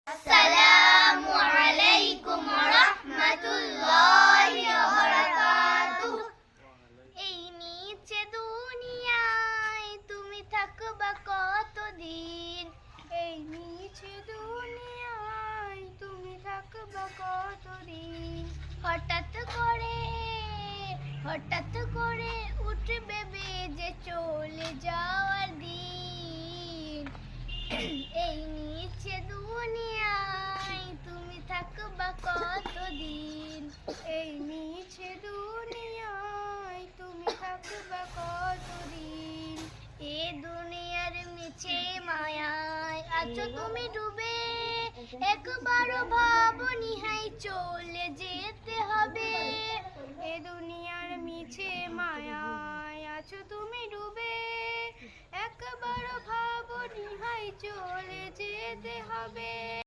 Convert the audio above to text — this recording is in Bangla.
আসসালামু আলাইকুম ওয়া রাহমাতুল্লাহি ওয়া বারাকাতুহু। এই নিচে দুনিয়ায় তুমি থাকবা কতদিন? এই নিচে দুনিয়ায় তুমি থাকবা কতদিন? হঠাৎ করে উঠবে বেজে চলে যাওয়ার দিন। এই নিচে দুনিয়ায় তুমি থাকবা কতদিন? এই নিচে দুনিয়ায় তুমি থাকবা কতদিন? এ দুনিয়ার মিছে মায়ায় আছো তুমি ডুবে, একবারও ভাবনি হাই চলে যেতে হবে। এ দুনিয়ার মিছে মায়ায় আছো তুমি ডুবে, একবারও ভাবনি হাই চলে যেতে হবে।